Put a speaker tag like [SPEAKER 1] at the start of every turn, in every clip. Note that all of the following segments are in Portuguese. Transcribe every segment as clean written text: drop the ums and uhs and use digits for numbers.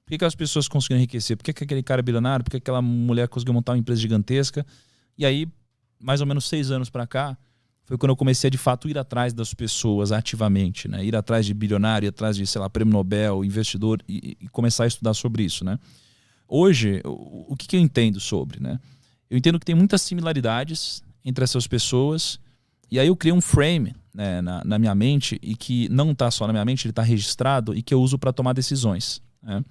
[SPEAKER 1] Por que as pessoas conseguiram enriquecer? Por que aquele cara é bilionário? Por que aquela mulher conseguiu montar uma empresa gigantesca? E aí, mais ou menos 6 anos para cá, foi quando eu comecei a, de fato, ir atrás das pessoas ativamente, né? Ir atrás de bilionário, ir atrás de, sei lá, prêmio Nobel, investidor, e começar a estudar sobre isso, né? Hoje, o que eu entendo sobre, né? Eu entendo que tem muitas similaridades entre essas pessoas, e aí eu criei um frame, né, na minha mente, e que não está só na minha mente, ele está registrado, e que eu uso para tomar decisões, né?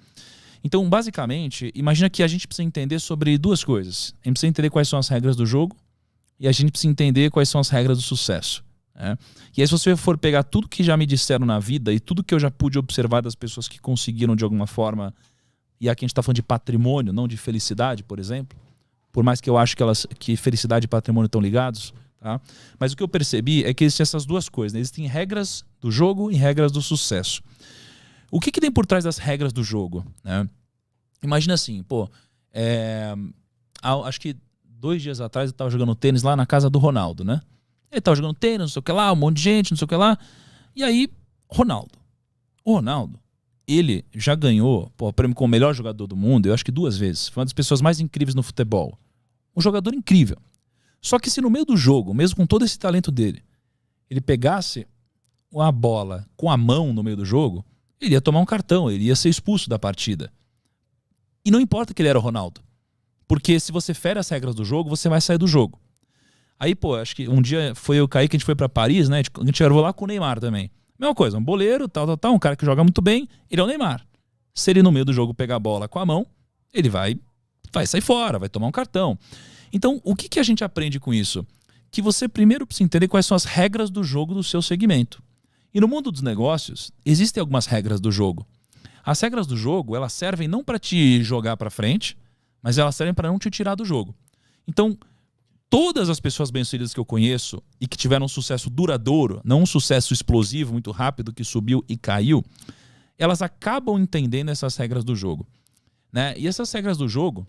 [SPEAKER 1] Então, basicamente, imagina que a gente precisa entender sobre 2 coisas. A gente precisa entender quais são as regras do jogo e a gente precisa entender quais são as regras do sucesso, né? E aí, se você for pegar tudo que já me disseram na vida e tudo que eu já pude observar das pessoas que conseguiram de alguma forma, e aqui a gente está falando de patrimônio, não de felicidade, por exemplo, por mais que eu acho que felicidade e patrimônio estão ligados, tá? Mas o que eu percebi é que existem essas 2 coisas, né? Existem regras do jogo e regras do sucesso. O que tem por trás das regras do jogo, né? Imagina assim, acho que 2 dias atrás eu estava jogando tênis lá na casa do Ronaldo, né? Ele estava jogando tênis, não sei o que lá, um monte de gente, não sei o que lá. E aí, o Ronaldo, ele já ganhou o prêmio como o melhor jogador do mundo, eu acho que 2 vezes. Foi uma das pessoas mais incríveis no futebol. Um jogador incrível. Só que se no meio do jogo, mesmo com todo esse talento dele, ele pegasse uma bola com a mão no meio do jogo, ele ia tomar um cartão, ele ia ser expulso da partida. E não importa que ele era o Ronaldo. Porque se você fere as regras do jogo, você vai sair do jogo. Aí, acho que um dia foi eu e o Kaique, a gente foi pra Paris, né? A gente gravou lá com o Neymar também. Mesma coisa, um boleiro, tal, um cara que joga muito bem, ele é o Neymar. Se ele no meio do jogo pegar a bola com a mão, ele vai sair fora, vai tomar um cartão. Então, o que a gente aprende com isso? Que você primeiro precisa entender quais são as regras do jogo do seu segmento. E no mundo dos negócios, existem algumas regras do jogo. As regras do jogo, elas servem não para te jogar para frente, mas elas servem para não te tirar do jogo. Então, todas as pessoas bem-sucedidas que eu conheço e que tiveram um sucesso duradouro, não um sucesso explosivo, muito rápido, que subiu e caiu, elas acabam entendendo essas regras do jogo, né? E essas regras do jogo,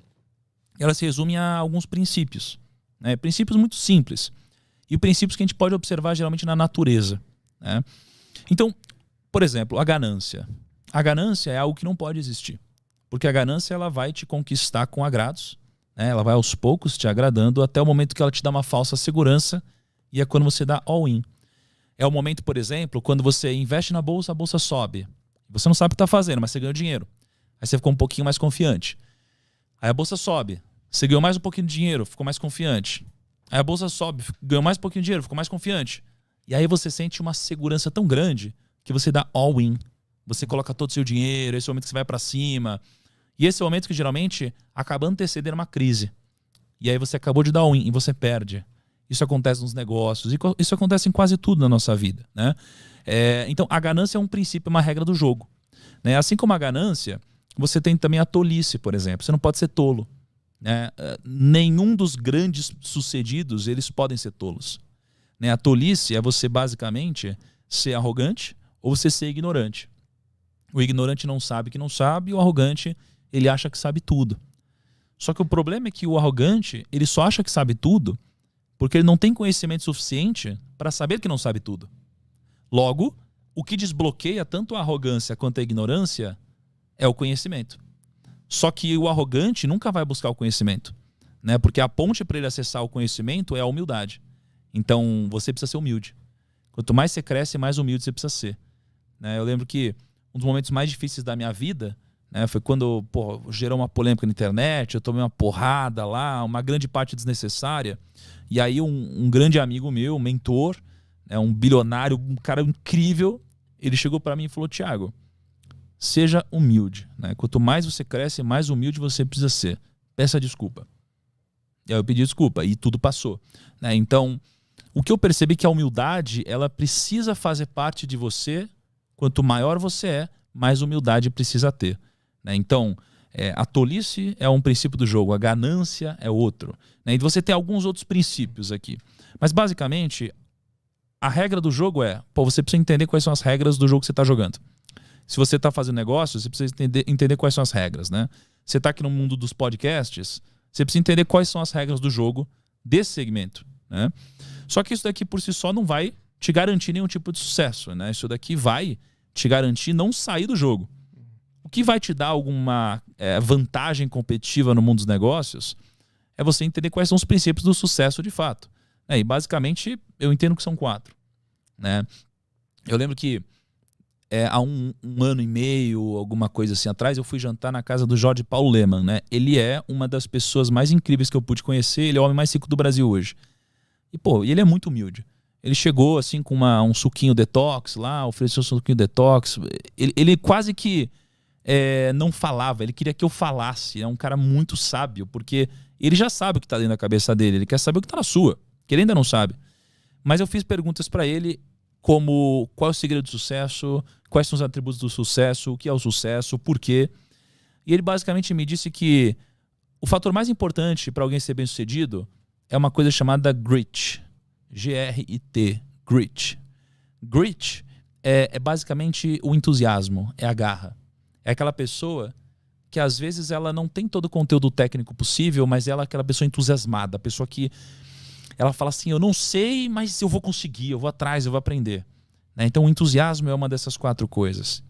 [SPEAKER 1] elas se resumem a alguns princípios, né? Princípios muito simples. E princípios que a gente pode observar geralmente na natureza, né? Então, por exemplo, a ganância. A ganância é algo que não pode existir. Porque a ganância, ela vai te conquistar com agrados, né? Ela vai aos poucos te agradando até o momento que ela te dá uma falsa segurança, e é quando você dá all-in. É o momento, por exemplo, quando você investe na bolsa, a bolsa sobe. Você não sabe o que está fazendo, mas você ganhou dinheiro. Aí você ficou um pouquinho mais confiante. Aí a bolsa sobe. Você ganhou mais um pouquinho de dinheiro, ficou mais confiante. Aí a bolsa sobe, ganhou mais um pouquinho de dinheiro, ficou mais confiante. E aí você sente uma segurança tão grande que você dá all-in. Você coloca todo o seu dinheiro, esse é o momento que você vai para cima. E esse é o momento que geralmente acaba antecedendo uma crise. E aí você acabou de dar all-in e você perde. Isso acontece nos negócios, isso acontece em quase tudo na nossa vida, né? Então a ganância é um princípio, uma regra do jogo, né? Assim como a ganância, você tem também a tolice, por exemplo. Você não pode ser tolo, né? Nenhum dos grandes sucedidos, eles podem ser tolos, né? A tolice é você basicamente ser arrogante ou você ser ignorante. O ignorante não sabe que não sabe, e o arrogante, ele acha que sabe tudo. Só que o problema é que o arrogante, ele só acha que sabe tudo porque ele não tem conhecimento suficiente para saber que não sabe tudo. Logo, o que desbloqueia tanto a arrogância quanto a ignorância é o conhecimento. Só que o arrogante nunca vai buscar o conhecimento, né? Porque a ponte para ele acessar o conhecimento é a humildade. Então, você precisa ser humilde. Quanto mais você cresce, mais humilde você precisa ser, né? Eu lembro que um dos momentos mais difíceis da minha vida, né, foi quando gerou uma polêmica na internet, eu tomei uma porrada lá, uma grande parte desnecessária. E aí um grande amigo meu, um mentor, né, um bilionário, um cara incrível, ele chegou para mim e falou: Thiago, seja humilde, né? Quanto mais você cresce, mais humilde você precisa ser. Peça desculpa. E aí eu pedi desculpa e tudo passou, né? Então, o que eu percebi é que a humildade, ela precisa fazer parte de você. Quanto maior você é, mais humildade precisa ter, né? Então, a tolice é um princípio do jogo, a ganância é outro, né? E você tem alguns outros princípios aqui. Mas, basicamente, a regra do jogo você precisa entender quais são as regras do jogo que você está jogando. Se você está fazendo negócio, você precisa entender quais são as regras, né? Você está aqui no mundo dos podcasts, você precisa entender quais são as regras do jogo desse segmento, né? Só que isso daqui por si só não vai te garantir nenhum tipo de sucesso, né? Isso daqui vai te garantir não sair do jogo. O que vai te dar alguma vantagem competitiva no mundo dos negócios é você entender quais são os princípios do sucesso de fato. E basicamente, eu entendo que são 4. Né? Eu lembro que há um ano e meio, alguma coisa assim atrás, eu fui jantar na casa do Jorge Paulo Lemann. Né? Ele é uma das pessoas mais incríveis que eu pude conhecer. Ele é o homem mais rico do Brasil hoje. E, ele é muito humilde. Ele chegou assim com um suquinho detox lá, ofereceu um suquinho detox. Ele quase que não falava, ele queria que eu falasse. É um cara muito sábio, porque ele já sabe o que está dentro da cabeça dele. Ele quer saber o que está na sua, que ele ainda não sabe. Mas eu fiz perguntas para ele como qual é o segredo do sucesso, quais são os atributos do sucesso, o que é o sucesso, por quê. E ele basicamente me disse que o fator mais importante para alguém ser bem-sucedido é uma coisa chamada grit. G-R-I-T. Grit. Grit é basicamente o entusiasmo, é a garra. É aquela pessoa que às vezes ela não tem todo o conteúdo técnico possível, mas ela é aquela pessoa entusiasmada, a pessoa que ela fala assim, eu não sei, mas eu vou conseguir, eu vou atrás, eu vou aprender. Né? Então o entusiasmo é uma dessas 4 coisas.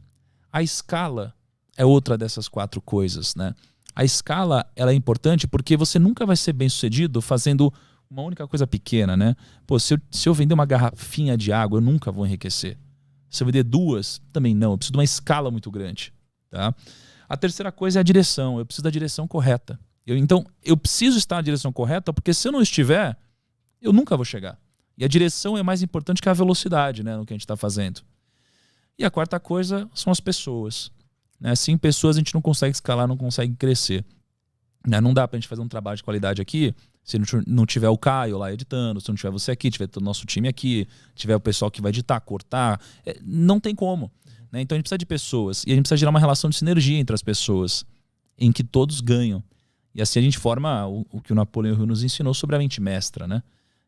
[SPEAKER 1] A escala é outra dessas 4 coisas. Né? A escala ela é importante porque você nunca vai ser bem sucedido fazendo uma única coisa pequena. Né? Pô, se eu vender uma garrafinha de água, eu nunca vou enriquecer. Se eu vender 2, também não. Eu preciso de uma escala muito grande. Tá? A terceira coisa é a direção. Eu preciso da direção correta. Então eu preciso estar na direção correta porque se eu não estiver, eu nunca vou chegar. E a direção é mais importante que a velocidade, né, no que a gente está fazendo. E a quarta coisa são as pessoas. Né? Sem pessoas a gente não consegue escalar, não consegue crescer. Né? Não dá para a gente fazer um trabalho de qualidade aqui se não tiver o Caio lá editando, se não tiver você aqui, tiver todo o nosso time aqui, tiver o pessoal que vai editar, cortar. Não tem como. Né? Então a gente precisa de pessoas. E a gente precisa gerar uma relação de sinergia entre as pessoas, em que todos ganham. E assim a gente forma o que o Napoleão Hill nos ensinou sobre a mente mestra, né?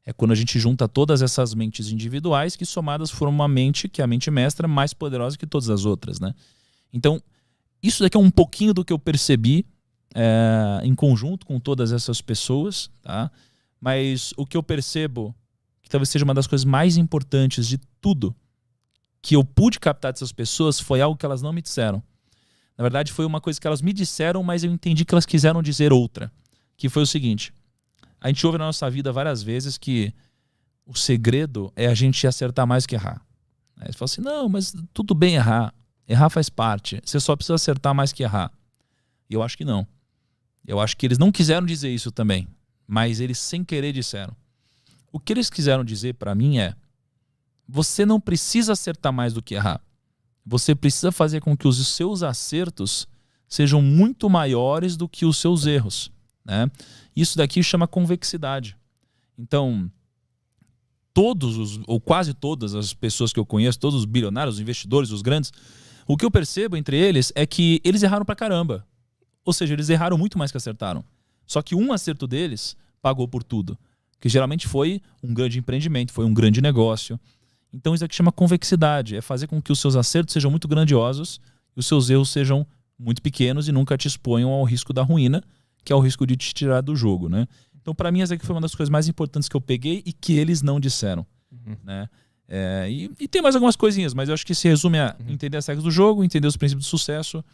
[SPEAKER 1] É quando a gente junta todas essas mentes individuais que somadas formam uma mente que é a mente mestra mais poderosa que todas as outras. Né? Então, isso daqui é um pouquinho do que eu percebi em conjunto com todas essas pessoas. Tá? Mas o que eu percebo, que talvez seja uma das coisas mais importantes de tudo que eu pude captar dessas pessoas, foi algo que elas não me disseram. Na verdade, foi uma coisa que elas me disseram, mas eu entendi que elas quiseram dizer outra. Que foi o seguinte... A gente ouve na nossa vida várias vezes que o segredo é a gente acertar mais que errar. Aí você fala assim, não, mas tudo bem errar. Errar faz parte. Você só precisa acertar mais que errar. E eu acho que não. Eu acho que eles não quiseram dizer isso também. Mas eles sem querer disseram. O que eles quiseram dizer para mim é, você não precisa acertar mais do que errar. Você precisa fazer com que os seus acertos sejam muito maiores do que os seus erros. Né? Isso daqui chama convexidade. Então, ou quase todas as pessoas que eu conheço, todos os bilionários, os investidores, os grandes, o que eu percebo entre eles é que eles erraram pra caramba. Ou seja, eles erraram muito mais que acertaram. Só que um acerto deles pagou por tudo. Que geralmente foi um grande empreendimento, foi um grande negócio. Então isso aqui chama convexidade. É fazer com que os seus acertos sejam muito grandiosos e os seus erros sejam muito pequenos e nunca te exponham ao risco da ruína, que é o risco de te tirar do jogo, né? Então, para mim, essa aqui foi uma das coisas mais importantes que eu peguei e que eles não disseram. Né? E tem mais algumas coisinhas, mas eu acho que se resume a entender as regras do jogo, entender os princípios do sucesso